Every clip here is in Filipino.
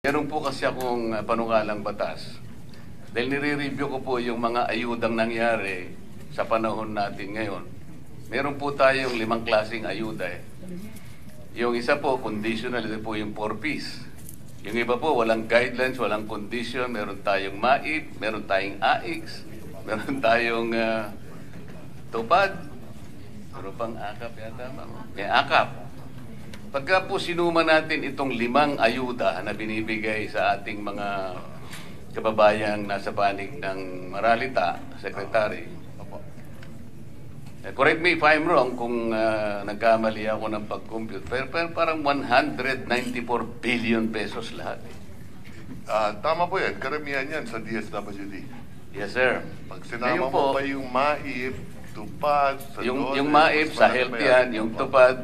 Meron po kasi akong panukalang batas. Dahil nire-review ko po yung mga ayudang nangyari sa panahon natin ngayon. Meron po tayong 5 klaseng ayuda eh. Yung isa po, conditional, ito po yung 4Ps. Yung iba po, walang guidelines, walang condition. Meron tayong MAIP, meron tayong AIX, meron tayong tupad. Meron pang AKAP yata, may AKAP. Pagka po sinuma natin itong 5 ayuda na binibigay sa ating mga kababayang nasa panig ng Maralita, Secretary, correct me if I'm wrong kung nagkamali ako ng pag-compute, pero parang 194 billion pesos lahat. Tama po yan. Karamihan yan sa DSWD. Yes, sir. Pag sinama mo pa yung MAIP, tupad, sa DOLE, yung MAIP sa health yan, yung tupad,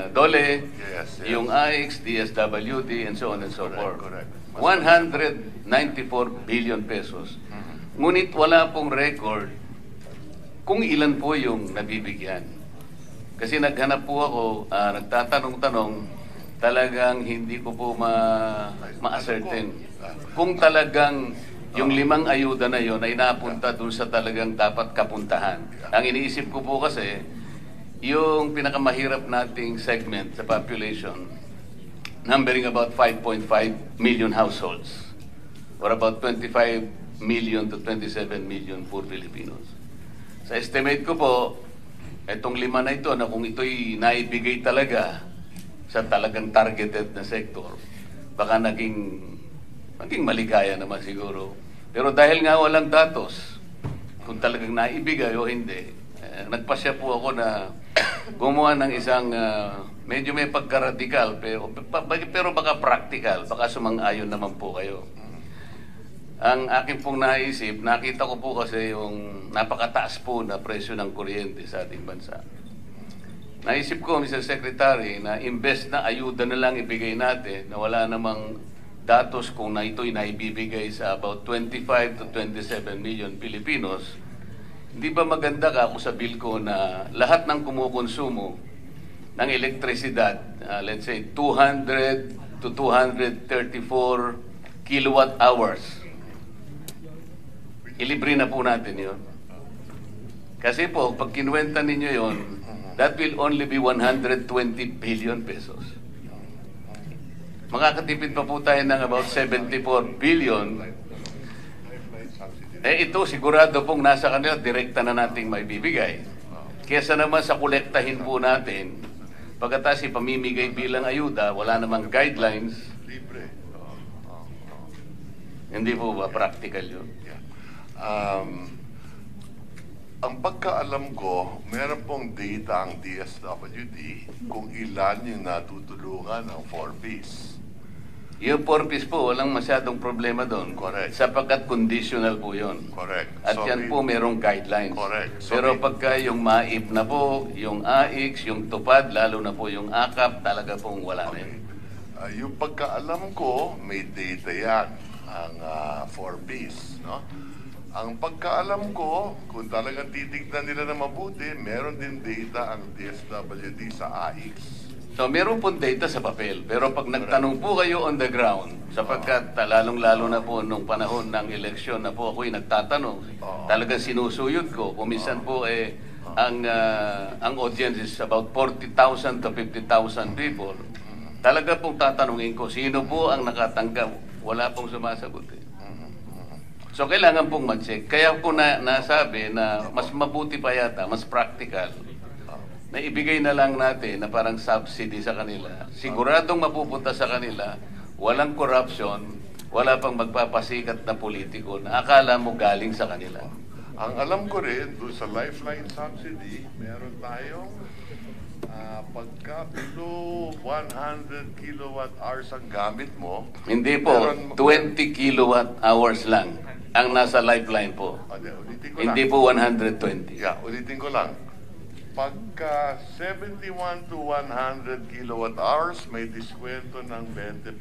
DOLE, yes. yung AIX, DSWD, and so on and so forth. Correct. 194 billion pesos. Ngunit wala pong record kung ilan po yung nabibigyan. Kasi naghanap po ako, nagtatanong-tanong, talagang hindi ko po ma-ascertain. Kung talagang yung 5 ayuda na yon ay napunta dun sa talagang dapat kapuntahan. Ang iniisip ko po kasi, yung pinakamahirap nating segment sa population, numbering about 5.5 million households, or about 25 million to 27 million poor Filipinos. Sa estimate ko po, itong 5 na ito, na kung ito'y naibigay talaga sa talagang targeted na sector, baka naging maligaya naman siguro. Pero dahil nga walang datos, kung talagang naibigay o hindi, nagpasya po ako na gumawa ng isang medyo may pagka-radical, pero baka practical, baka sumang-ayon naman po kayo. Ang aking pong naisip, nakita ko po kasi yung napakataas po na presyo ng kuryente sa ating bansa. Naisip ko, Mr. Secretary, na imbes na ayuda na lang ibigay natin, na wala namang datos kung na ito'y naibibigay sa about 25 to 27 million Filipinos, hindi ba maganda ka kung sabihin ko na lahat ng kumukonsumo ng elektrisidad, let's say 200 to 234 kilowatt hours, ilibre na po natin yun. Kasi po, pag kinuwenta ninyo yun, that will only be 120 billion pesos. Makakatipid pa po tayo ng about 74 billion. Ito sigurado pong nasa kanila, direkta na nating maibibigay. Kesa naman sa kolektahin po natin, pagkatapos ipamimigay bilang ayuda, wala namang guidelines. Libre. Hindi po ba practical yun? Ang pagkaalam ko, meron pong data ang DSWD kung ilan yung natutulungan ng 4Ps. Yung 4Ps po, walang masyadong problema doon. Correct. Sapagkat conditional po yun. Correct. At yan po merong guidelines. Correct. Pero pagka yung MAIP na po, yung AIX, yung tupad, lalo na po yung AKAP, talaga pong wala na yun. Yung pagkaalam ko, may data yan, ang 4Ps. No? Ang pagkaalam ko, kung talagang titignan nila na mabuti, meron din data ang DSWD sa AIX. So, meron pong data sa papel. Pero pag nagtanong po kayo on the ground, sapagkat lalong-lalo na po nung panahon ng eleksyon na po ako'y nagtatanong, talagang sinusuyod ko. Kumisan po ang audience is about 40,000 to 50,000 people. Talaga pong tatanungin ko, sino po ang nakatanggap? Wala pong sumasagot eh. So, kailangan pong mag-check. Kaya po nasabi na mas mabuti pa yata, mas practical, na ibigay na lang natin na parang subsidy sa kanila. Siguradong mapupunta sa kanila, walang corruption, wala pang magpapasikat na politiko na akala mo galing sa kanila. Ang alam ko rin, doon sa Lifeline subsidy, meron tayong pagka below 100 kilowatt hours ang gamit mo. Hindi po, 20 kilowatt hours lang ang nasa Lifeline po. Hindi po 120. Yeah, ulitin ko lang. Pagka 71 to 100 kilowatt hours, may diskwento ng 20%.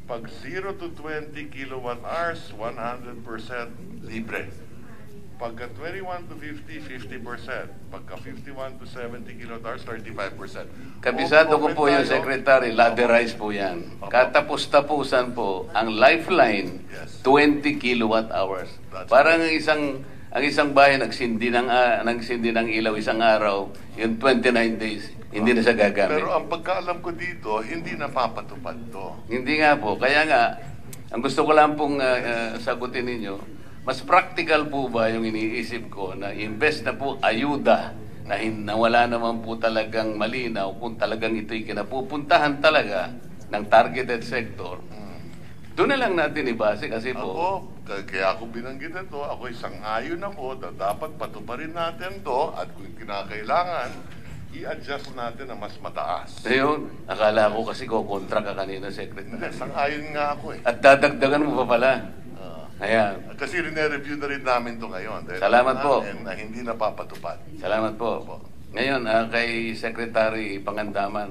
Pag 0 to 20 kilowatt hours, 100% libre. Pagka 21 to 50, 50%. Pagka 51 to 70 kilowatts, 35%. Kabisado ko Open po yung tayo. secretary, laderize po yan. Katapos-tapusan po, ang lifeline, Yes. 20 kilowatt hours. That's Parang ang isang bahay nagsindi ng ilaw isang araw, yung 29 days, hindi na siya gagamit. Pero ang pagkaalam ko dito, hindi napapatupad to. Hindi nga po. Kaya nga, ang gusto ko lang pong sagutin ninyo, mas practical po ba yung iniisip ko na imbes na po ayuda na wala naman po talagang malinaw kung talagang ito'y kinapupuntahan talaga ng targeted sector, doon na lang natin ibase kasi po. Ako, kaya ako binanggit ito, ako isang ayon ako na dapat patuparin natin to at kung kinakailangan, i-adjust natin na mas mataas. Ayun, akala ko kasi kontra ka kanina, Secretary. Hindi, sang-ayon nga ako eh. At dadagdagan mo pa pala. Ayan. Kasi rine-review na rin namin to ngayon. Dahil Salamat po. Na hindi napapatupad. Salamat po. Ngayon, kay Secretary Pangandaman.